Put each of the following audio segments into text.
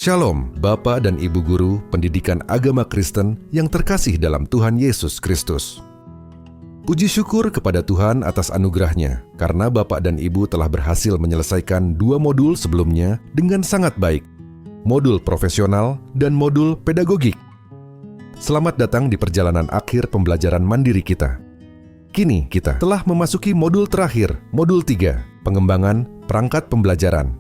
Shalom, Bapak dan Ibu Guru Pendidikan Agama Kristen yang terkasih dalam Tuhan Yesus Kristus. Puji syukur kepada Tuhan atas anugerah-Nya, karena Bapak dan Ibu telah berhasil menyelesaikan 2 modul sebelumnya dengan sangat baik, modul profesional dan modul pedagogik. Selamat datang di perjalanan akhir pembelajaran mandiri kita. Kini kita telah memasuki modul terakhir, modul 3, pengembangan perangkat pembelajaran.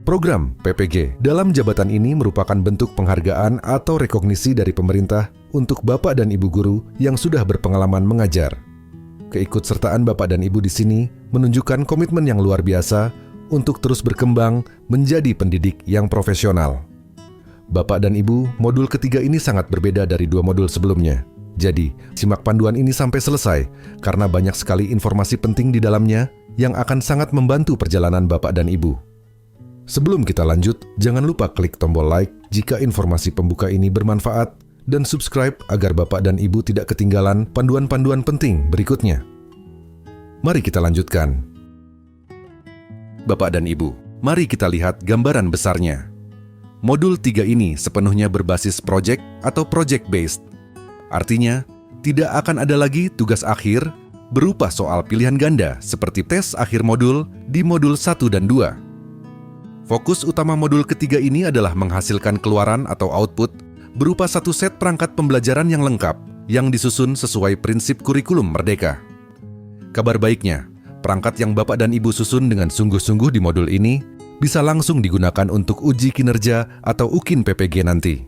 Program PPG dalam jabatan ini merupakan bentuk penghargaan atau rekognisi dari pemerintah untuk Bapak dan Ibu guru yang sudah berpengalaman mengajar. Keikutsertaan Bapak dan Ibu di sini menunjukkan komitmen yang luar biasa untuk terus berkembang menjadi pendidik yang profesional. Bapak dan Ibu, modul ketiga ini sangat berbeda dari 2 modul sebelumnya. Jadi, simak panduan ini sampai selesai karena banyak sekali informasi penting di dalamnya yang akan sangat membantu perjalanan Bapak dan Ibu. Sebelum kita lanjut, jangan lupa klik tombol like jika informasi pembuka ini bermanfaat dan subscribe agar Bapak dan Ibu tidak ketinggalan panduan-panduan penting berikutnya. Mari kita lanjutkan. Bapak dan Ibu, mari kita lihat gambaran besarnya. Modul 3 ini sepenuhnya berbasis project atau project-based. Artinya, tidak akan ada lagi tugas akhir berupa soal pilihan ganda seperti tes akhir modul di modul 1 dan 2. Fokus utama modul ketiga ini adalah menghasilkan keluaran atau output berupa satu set perangkat pembelajaran yang lengkap yang disusun sesuai prinsip kurikulum merdeka. Kabar baiknya, perangkat yang Bapak dan Ibu susun dengan sungguh-sungguh di modul ini bisa langsung digunakan untuk uji kinerja atau UKIN PPG nanti.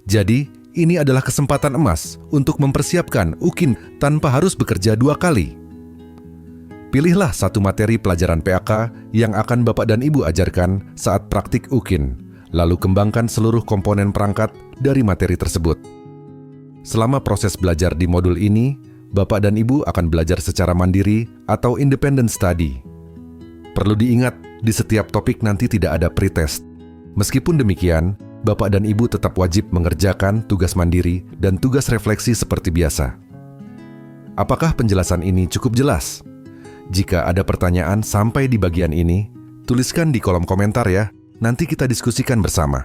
Jadi, ini adalah kesempatan emas untuk mempersiapkan UKIN tanpa harus bekerja 2 kali. Pilihlah satu materi pelajaran PAK yang akan Bapak dan Ibu ajarkan saat praktik UKIN, lalu kembangkan seluruh komponen perangkat dari materi tersebut. Selama proses belajar di modul ini, Bapak dan Ibu akan belajar secara mandiri atau independent study. Perlu diingat, di setiap topik nanti tidak ada pretest. Meskipun demikian, Bapak dan Ibu tetap wajib mengerjakan tugas mandiri dan tugas refleksi seperti biasa. Apakah penjelasan ini cukup jelas? Jika ada pertanyaan sampai di bagian ini, tuliskan di kolom komentar ya, nanti kita diskusikan bersama.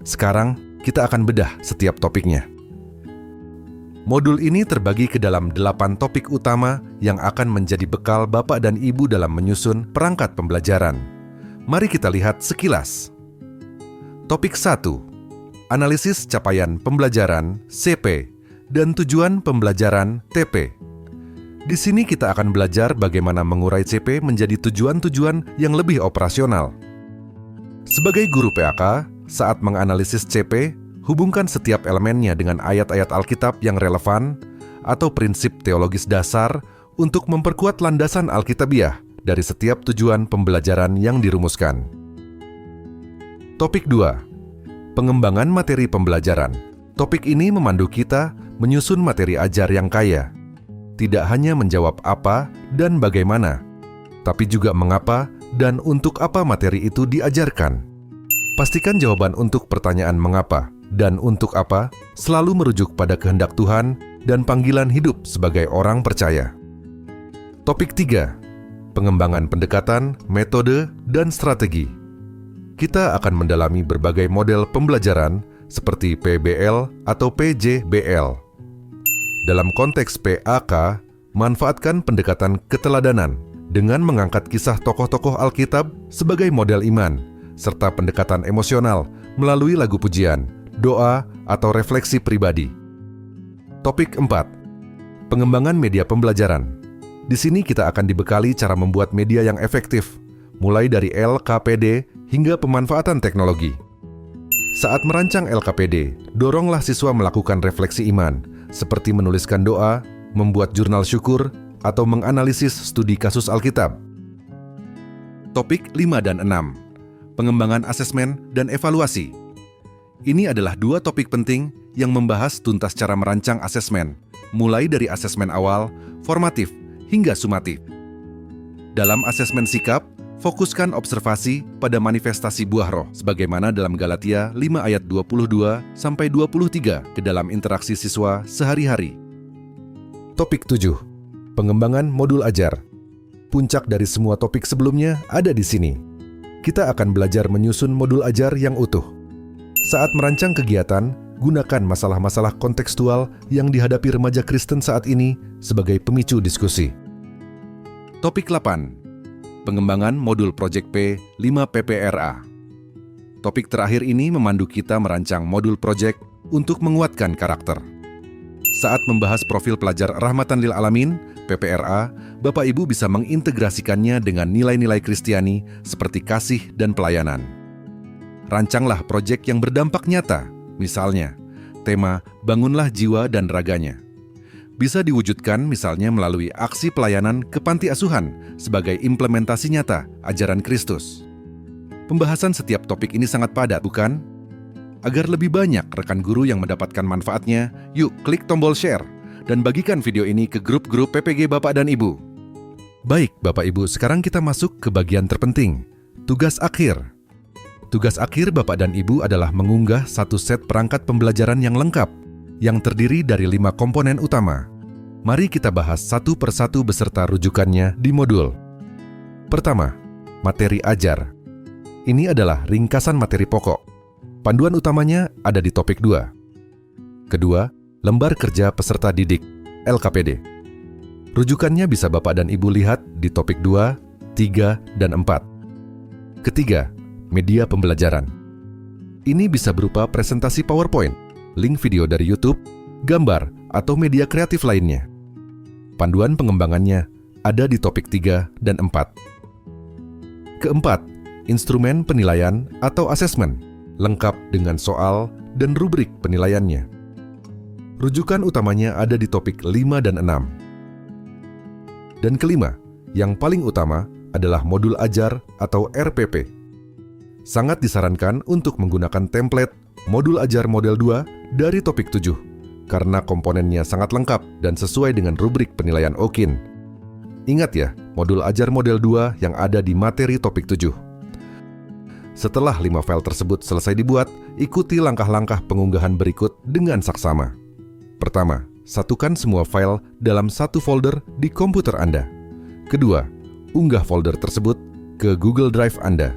Sekarang, kita akan bedah setiap topiknya. Modul ini terbagi ke dalam 8 topik utama yang akan menjadi bekal Bapak dan Ibu dalam menyusun perangkat pembelajaran. Mari kita lihat sekilas. Topik 1, analisis capaian pembelajaran CP dan tujuan pembelajaran TP. Di sini kita akan belajar bagaimana mengurai CP menjadi tujuan-tujuan yang lebih operasional. Sebagai guru PAK, saat menganalisis CP, hubungkan setiap elemennya dengan ayat-ayat Alkitab yang relevan atau prinsip teologis dasar untuk memperkuat landasan Alkitabiah dari setiap tujuan pembelajaran yang dirumuskan. Topik 2, pengembangan materi pembelajaran. Topik ini memandu kita menyusun materi ajar yang kaya. Tidak hanya menjawab apa dan bagaimana, tapi juga mengapa dan untuk apa materi itu diajarkan. Pastikan jawaban untuk pertanyaan mengapa dan untuk apa selalu merujuk pada kehendak Tuhan dan panggilan hidup sebagai orang percaya. Topik 3, pengembangan pendekatan, metode, dan strategi. Kita akan mendalami berbagai model pembelajaran seperti PBL atau PJBL. Dalam konteks PAK, manfaatkan pendekatan keteladanan dengan mengangkat kisah tokoh-tokoh Alkitab sebagai model iman, serta pendekatan emosional melalui lagu pujian, doa, atau refleksi pribadi. Topik 4, pengembangan media pembelajaran. Di sini kita akan dibekali cara membuat media yang efektif, mulai dari LKPD hingga pemanfaatan teknologi. Saat merancang LKPD, doronglah siswa melakukan refleksi iman, seperti menuliskan doa, membuat jurnal syukur, atau menganalisis studi kasus Alkitab. Topik 5 dan 6, pengembangan asesmen dan evaluasi. Ini adalah 2 topik penting yang membahas tuntas cara merancang asesmen, mulai dari asesmen awal, formatif, hingga sumatif. Dalam asesmen sikap, fokuskan observasi pada manifestasi buah roh, sebagaimana dalam Galatia 5 ayat 22-23 ke dalam interaksi siswa sehari-hari. Topik 7, pengembangan modul ajar. Puncak dari semua topik sebelumnya ada di sini. kita akan belajar menyusun modul ajar yang utuh. Saat merancang kegiatan, gunakan masalah-masalah kontekstual yang dihadapi remaja Kristen saat ini sebagai pemicu diskusi. Topik 8. Pengembangan modul Project P 5 PPRA. Topik terakhir ini memandu kita merancang modul project untuk menguatkan karakter. Saat membahas profil pelajar Rahmatan Lil Alamin, PPRA, Bapak Ibu bisa mengintegrasikannya dengan nilai-nilai Kristiani seperti kasih dan pelayanan. Rancanglah proyek yang berdampak nyata, misalnya, tema Bangunlah Jiwa dan Raganya. Bisa diwujudkan misalnya melalui aksi pelayanan ke panti asuhan sebagai implementasi nyata ajaran Kristus. Pembahasan setiap topik ini sangat padat, bukan? Agar lebih banyak rekan guru yang mendapatkan manfaatnya, yuk klik tombol share dan bagikan video ini ke grup-grup PPG Bapak dan Ibu. Baik, Bapak Ibu, sekarang kita masuk ke bagian terpenting, tugas akhir. Tugas akhir Bapak dan Ibu adalah mengunggah satu set perangkat pembelajaran yang lengkap, yang terdiri dari 5 komponen utama. Mari kita bahas satu persatu beserta rujukannya di modul. Pertama, materi ajar. Ini adalah ringkasan materi pokok. Panduan utamanya ada di topik 2. Kedua, lembar kerja peserta didik, LKPD. Rujukannya bisa Bapak dan Ibu lihat di topik 2, 3, dan 4. Ketiga, media pembelajaran. Ini bisa berupa presentasi PowerPoint, link video dari YouTube, gambar, atau media kreatif lainnya. Panduan pengembangannya ada di topik 3 dan 4. Keempat, instrumen penilaian atau asesmen, lengkap dengan soal dan rubrik penilaiannya. Rujukan utamanya ada di topik 5 dan 6. Dan kelima, yang paling utama adalah modul ajar atau RPP. Sangat disarankan untuk menggunakan template modul ajar model 2 dari topik 7, karena komponennya sangat lengkap dan sesuai dengan rubrik penilaian OKIN. Ingat ya, modul ajar model 2 yang ada di materi topik 7. Setelah 5 file tersebut selesai dibuat, ikuti langkah-langkah pengunggahan berikut dengan saksama. Pertama, satukan semua file dalam satu folder di komputer Anda. Kedua, unggah folder tersebut ke Google Drive Anda.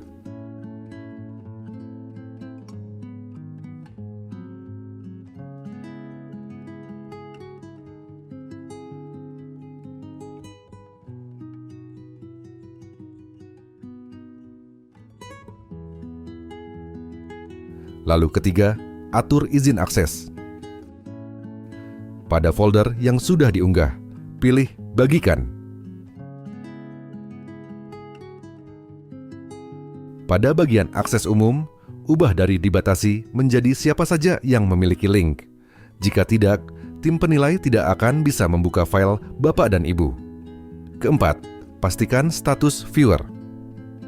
Lalu ketiga, atur izin akses. Pada folder yang sudah diunggah, pilih Bagikan. Pada bagian akses umum, ubah dari dibatasi menjadi siapa saja yang memiliki link. Jika tidak, tim penilai tidak akan bisa membuka file Bapak dan Ibu. Keempat, pastikan status viewer.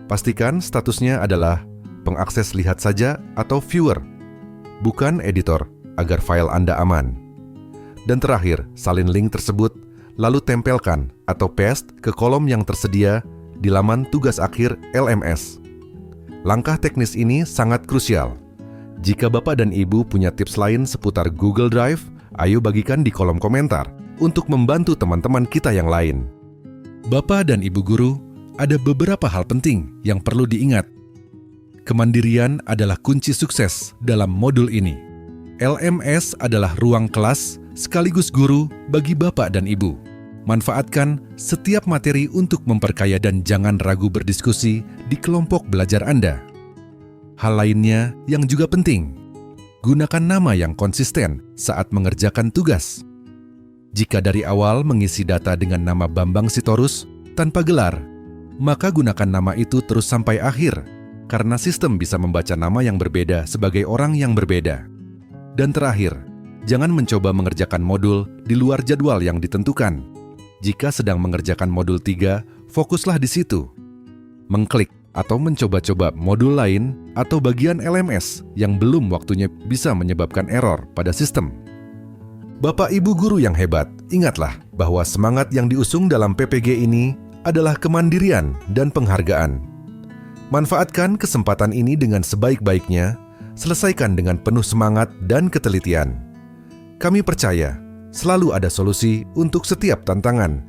Pastikan statusnya adalah pengakses lihat saja atau viewer, bukan editor, agar file Anda aman. Dan terakhir, salin link tersebut, lalu tempelkan atau paste ke kolom yang tersedia di laman tugas akhir LMS. Langkah teknis ini sangat krusial. Jika Bapak dan Ibu punya tips lain seputar Google Drive, ayo bagikan di kolom komentar untuk membantu teman-teman kita yang lain. Bapak dan Ibu guru, ada beberapa hal penting yang perlu diingat. Kemandirian adalah kunci sukses dalam modul ini. LMS adalah ruang kelas sekaligus guru bagi Bapak dan Ibu. Manfaatkan setiap materi untuk memperkaya dan jangan ragu berdiskusi di kelompok belajar Anda. Hal lainnya yang juga penting, gunakan nama yang konsisten saat mengerjakan tugas. Jika dari awal mengisi data dengan nama Bambang Sitorus tanpa gelar, maka gunakan nama itu terus sampai akhir, karena sistem bisa membaca nama yang berbeda sebagai orang yang berbeda. Dan terakhir, jangan mencoba mengerjakan modul di luar jadwal yang ditentukan. Jika sedang mengerjakan modul 3, fokuslah di situ. Mengklik atau mencoba-coba modul lain atau bagian LMS yang belum waktunya bisa menyebabkan error pada sistem. Bapak Ibu guru yang hebat, ingatlah bahwa semangat yang diusung dalam PPG ini adalah kemandirian dan penghargaan. Manfaatkan kesempatan ini dengan sebaik-baiknya, selesaikan dengan penuh semangat dan ketelitian. Kami percaya, selalu ada solusi untuk setiap tantangan.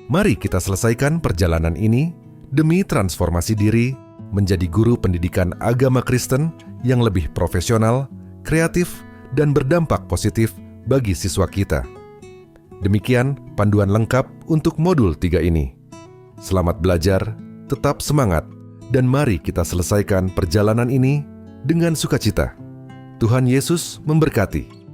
Mari kita selesaikan perjalanan ini demi transformasi diri menjadi guru pendidikan agama Kristen yang lebih profesional, kreatif, dan berdampak positif bagi siswa kita. Demikian panduan lengkap untuk modul 3 ini. Selamat belajar, tetap semangat, dan mari kita selesaikan perjalanan ini dengan sukacita. Tuhan Yesus memberkati.